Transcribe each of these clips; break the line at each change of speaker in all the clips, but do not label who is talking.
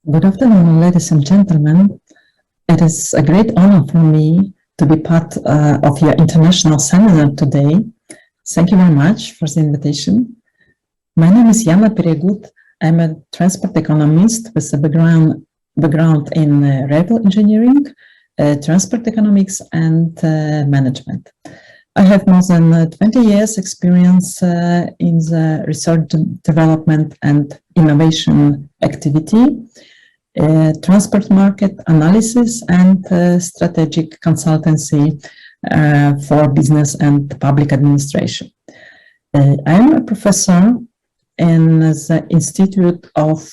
Good afternoon, ladies and gentlemen. It is a great honor for me to be part of your international seminar today. Thank you very much for the invitation. My name is Jana Pieriegud. I'm a transport economist with a background in rail engineering, transport economics, and management. I have more than 20 years experience in the research, development, and innovation activity, transport market analysis, and strategic consultancy for business and public administration. I'm a professor in the Institute of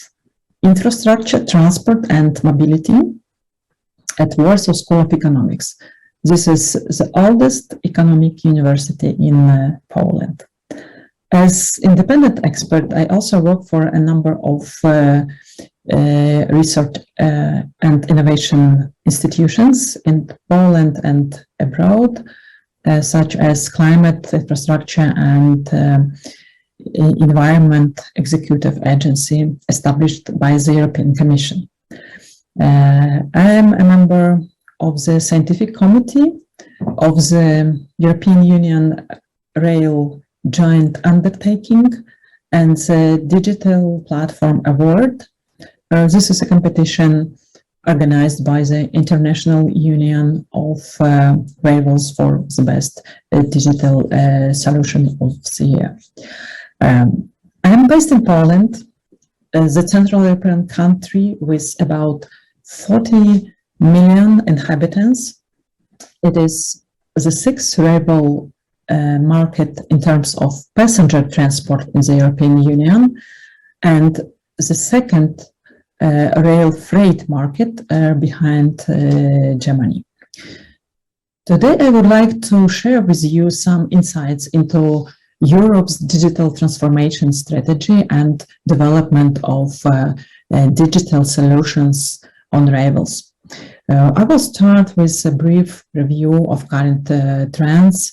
Infrastructure, Transport and Mobility at Warsaw School of Economics. This is the oldest economic university in Poland. As independent expert, I also work for a number of research and innovation institutions in Poland and abroad, such as Climate, Infrastructure and Environment Executive Agency established by the European Commission. I am a member of the scientific committee of the European Union Rail Joint Undertaking and the Digital Platform Award. This is a competition organized by the International Union of Railways for the best digital solution of the year. I am based in Poland, the Central European country with about 40 million inhabitants. It is the sixth rail market in terms of passenger transport in the European Union and the second rail freight market behind Germany. Today I would like to share with you some insights into Europe's digital transformation strategy and development of digital solutions on rails. I will start with a brief review of current trends.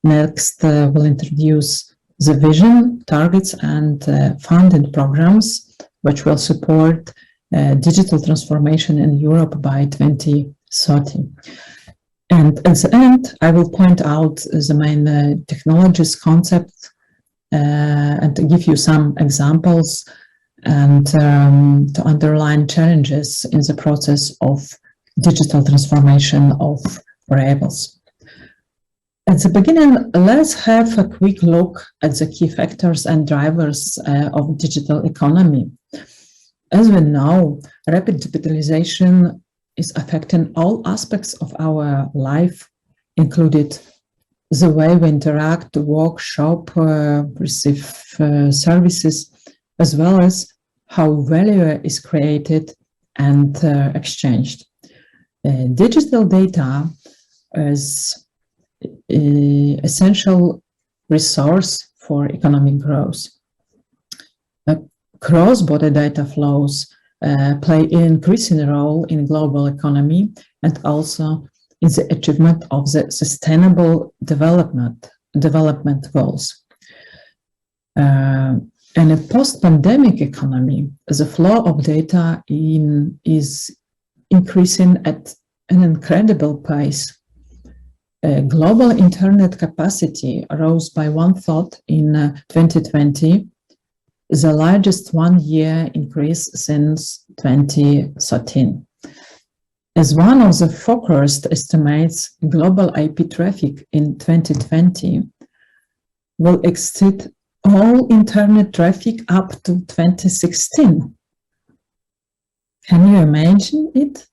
Next, we'll introduce the vision, targets, and funded programs which will support digital transformation in Europe by 2030. And at the end, I will point out the main technologies, concepts, and to give you some examples and to underline challenges in the process of digital transformation of rails. At the beginning, let's have a quick look at the key factors and drivers of digital economy. As we know, rapid digitalization is affecting all aspects of our life, including the way we interact, work, shop, receive services, as well as how value is created and exchanged. Digital data is an essential resource for economic growth. Cross-border data flows play an increasing role in global economy and also in the achievement of the sustainable development goals. In a post-pandemic economy, the flow of data is increasing at an incredible pace. Global internet capacity rose by 1/3 in 2020, the largest one-year increase since 2013. As one of the forecast estimates, global IP traffic in 2020 will exceed all internet traffic up to 2016. Can you imagine it?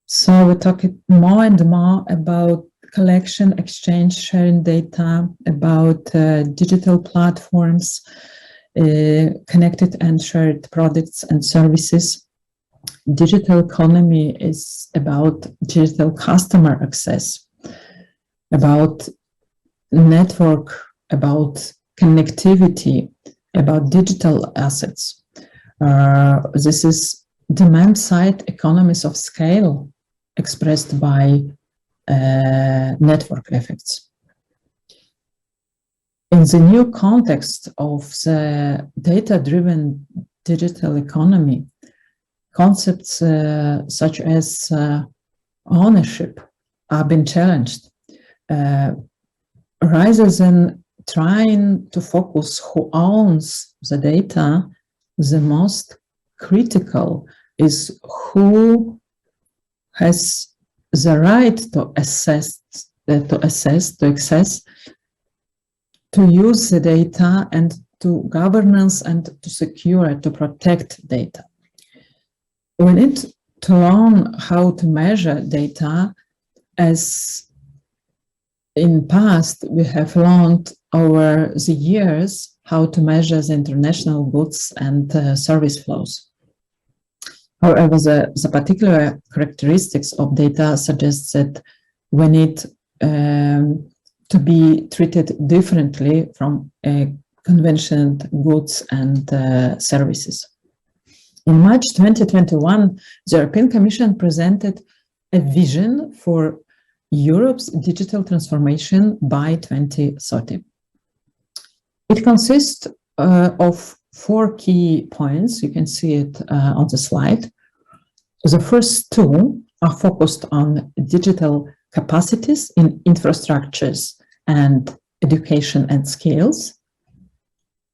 So we're talking more and more about collection, exchange, sharing data, about digital platforms, connected and shared products and services. Digital economy is about digital customer access, about network, about connectivity, about digital assets. This is demand-side economies of scale expressed by network effects. In the new context of the data-driven digital economy, concepts such as ownership are being challenged. Rather than trying to focus who owns the data, the most critical is who has the right to access, to use the data, and to governance, and to secure, to protect data. We need to learn how to measure data, as in past we have learned over the years how to measure the international goods and service flows. However, the particular characteristics of data suggests that we need to be treated differently from conventional goods and services. In March 2021, the European Commission presented a vision for Europe's digital transformation by 2030. It consists of 4 key points. You can see it on the slide. The first 2 are focused on digital capacities in infrastructures and education and skills.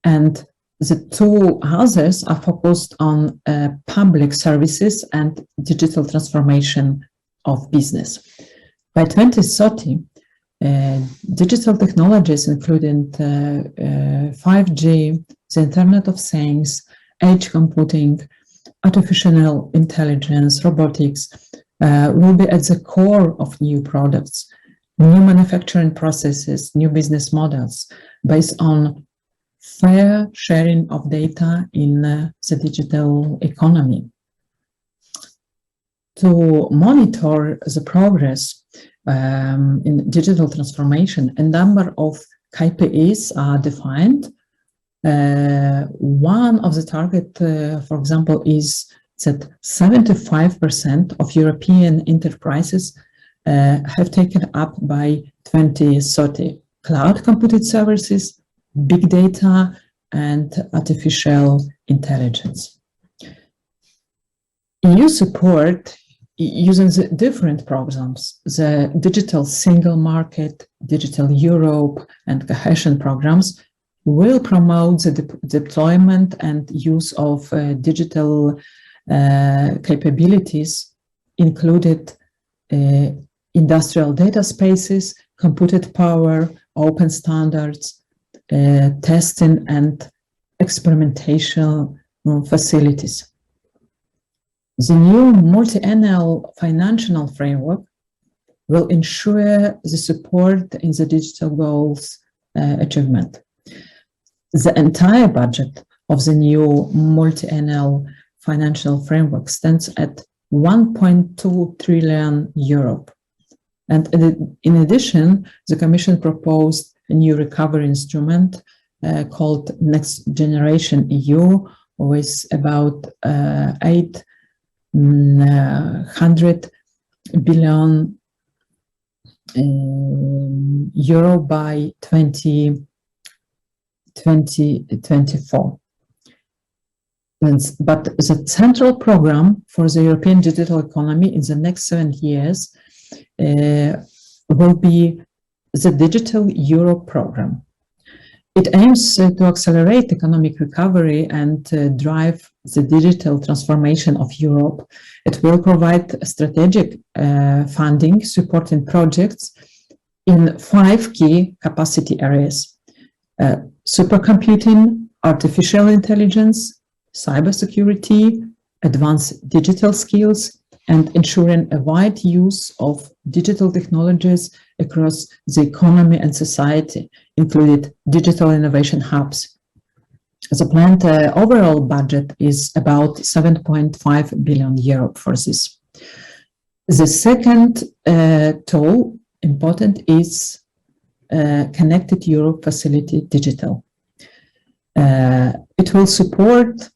And the 2 others are focused on public services and digital transformation of business. By 2030, digital technologies, including 5G, the Internet of Things, edge computing, artificial intelligence, robotics, will be at the core of new products, new manufacturing processes, new business models based on fair sharing of data in the digital economy. To monitor the progress in digital transformation, a number of KPIs are defined. One of the target, for example, is that 75% of European enterprises have taken up by 2030 cloud computing services, big data, and artificial intelligence. EU support using the different programs, the Digital Single Market, Digital Europe, and Cohesion programs, will promote the deployment and use of digital capabilities, included industrial data spaces, computed power, open standards, testing and experimentation facilities. The new multi-annual financial framework will ensure the support in the digital goals achievement. The entire budget of the new multi-annual financial framework stands at 1.2 trillion euro. And in addition, the Commission proposed a new recovery instrument called Next Generation EU, with about 800 billion euro by 2024. But the central program for the European digital economy in the next 7 years will be the Digital Europe program. It aims to accelerate economic recovery and drive the digital transformation of Europe. It will provide strategic funding supporting projects in 5 key capacity areas: supercomputing, artificial intelligence, cybersecurity, advanced digital skills, and ensuring a wide use of digital technologies across the economy and society, including digital innovation hubs. The planned overall budget is about 7.5 billion euro for this. The second tool important is Connected Europe Facility Digital. It will support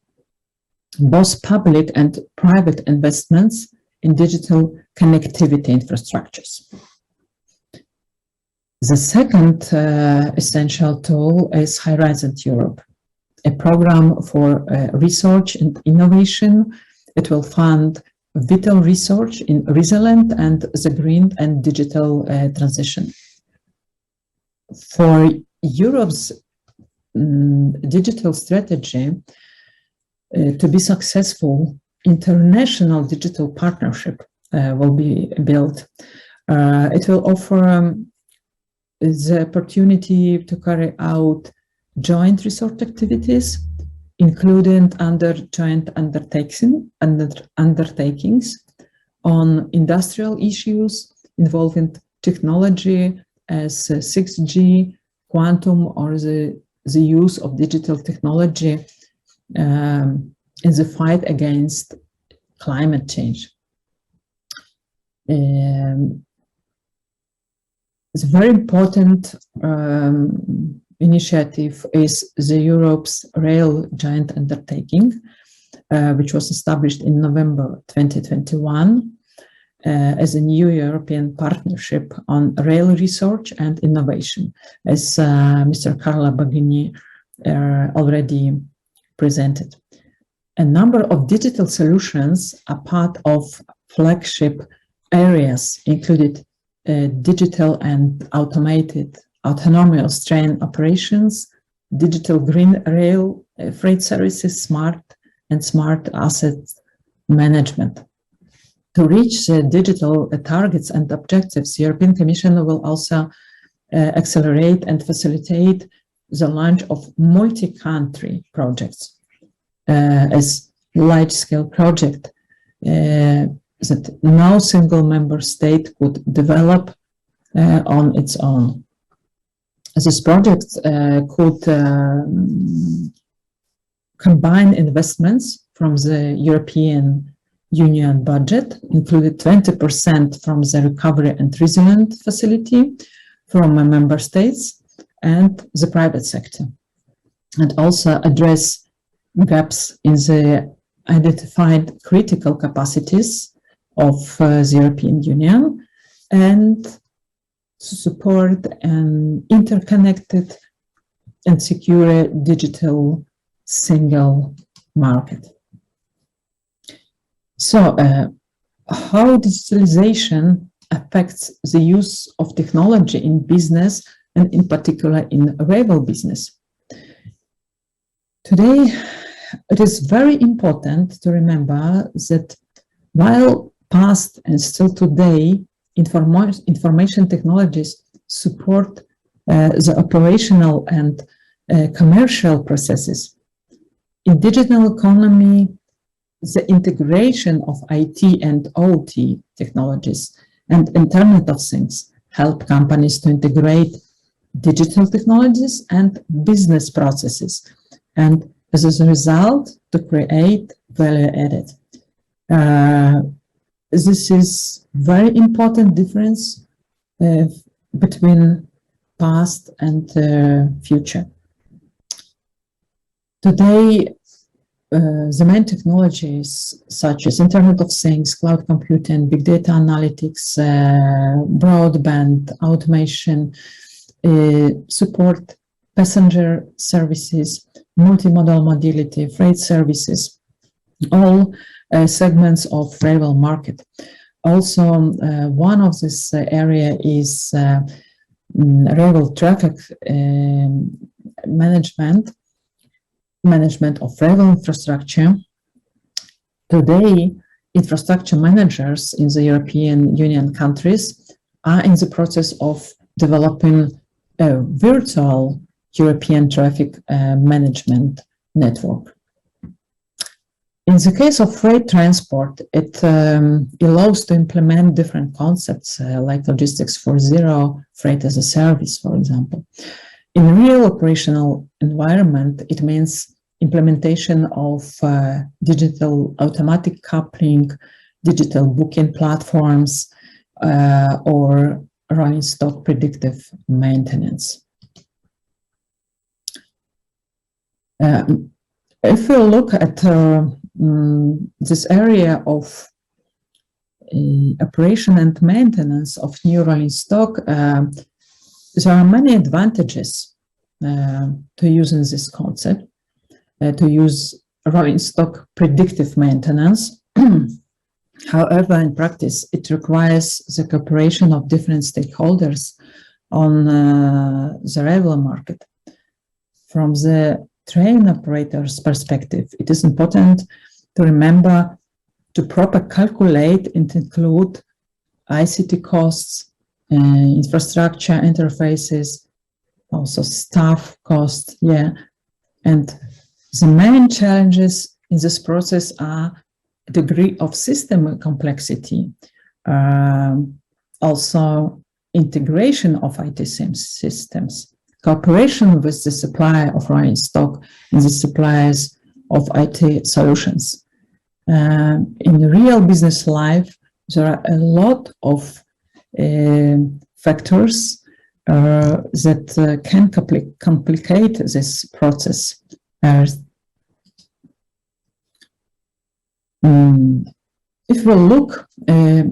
both public and private investments in digital connectivity infrastructures. The second essential tool is Horizon Europe. a program for research and innovation. It will fund vital research in resilient and the green and digital transition. For Europe's digital strategy to be successful, international digital partnership will be built. It will offer the opportunity to carry out joint research activities, including under joint undertakings on industrial issues involving technology as 6G, quantum, or the use of digital technology in the fight against climate change. It's a very important initiative is the Europe's Rail Joint Undertaking, which was established in November 2021 as a new European partnership on rail research and innovation, as Mr. Carla Baghini already presented. A number of digital solutions are part of flagship areas, included digital and automated autonomous train operations, digital green rail freight services, smart asset management. To reach the digital targets and objectives, the European Commission will also accelerate and facilitate the launch of multi-country projects as large-scale project that no single member state could develop on its own. This project could combine investments from the European Union budget, included 20% from the Recovery and Resilience Facility from member states and the private sector, and also address gaps in the identified critical capacities of the European Union and to support an interconnected and secure digital single market. So, how digitalization affects the use of technology in business and in particular in rail business? Today, it is very important to remember that while past and still today, information technologies support the operational and commercial processes, in digital economy, the integration of IT and OT technologies and Internet of Things help companies to integrate digital technologies and business processes, and as a result, to create value added. This is very important difference between past and future. Today, the main technologies such as Internet of Things, cloud computing, big data analytics, broadband, automation, support passenger services, multimodal mobility, freight services, all segments of rail market. Also, one of this area is rail traffic management of rail infrastructure. Today, infrastructure managers in the European Union countries are in the process of developing a virtual European traffic management network. In the case of freight transport, it allows to implement different concepts like logistics for zero, freight as a service, for example. In a real operational environment, it means implementation of digital automatic coupling, digital booking platforms, or rolling stock predictive maintenance. If we look at this area of operation and maintenance of new rolling stock, there are many advantages to using this concept. to use rolling stock predictive maintenance. However, in practice, it requires the cooperation of different stakeholders on the railway market. From the train operator's perspective, it is important to remember to properly calculate and include ICT costs, infrastructure interfaces, also staff costs, and the main challenges in this process are degree of system complexity, also integration of IT systems, cooperation with the supplier of rolling stock and the suppliers of IT solutions. In real business life, there are a lot of factors that can complicate this process. If we look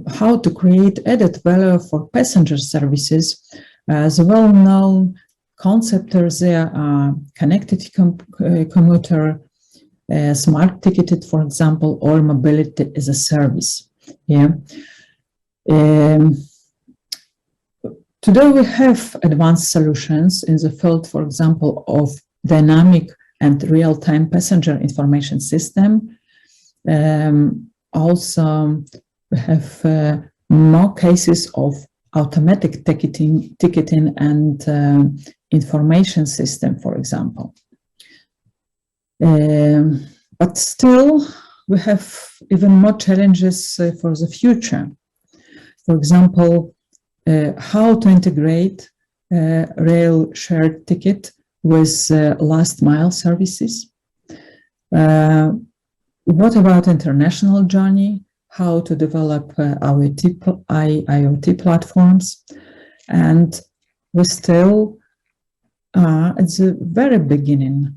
how to create added value for passenger services, the well-known concept there are connected commuter, smart ticketed, for example, or mobility as a service. Today we have advanced solutions in the field, for example, of dynamic and real-time passenger information system. Also, we have more cases of automatic ticketing and information system, for example. But still, we have even more challenges for the future. For example, how to integrate rail shared ticket with last mile services. What about international journey? How to develop IoT platforms? And we still are at the very beginning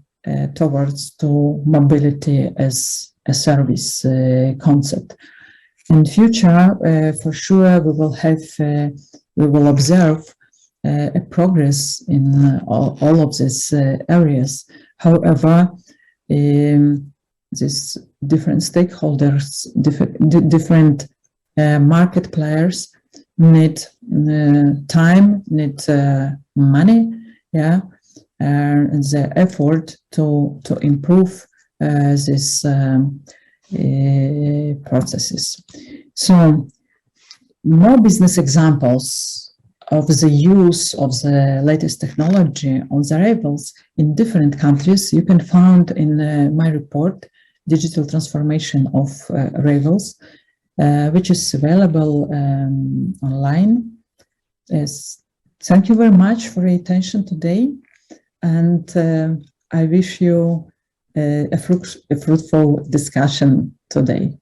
towards to mobility as a service concept. In future, for sure, we will observe a progress in all of these areas. However, these different stakeholders, different market players need time, need money, and the effort to improve these processes. So, more business examples of the use of the latest technology on the rails in different countries you can find in my report, Digital Transformation of Rails, which is available online. Thank you very much for your attention today, and I wish you a fruitful discussion today.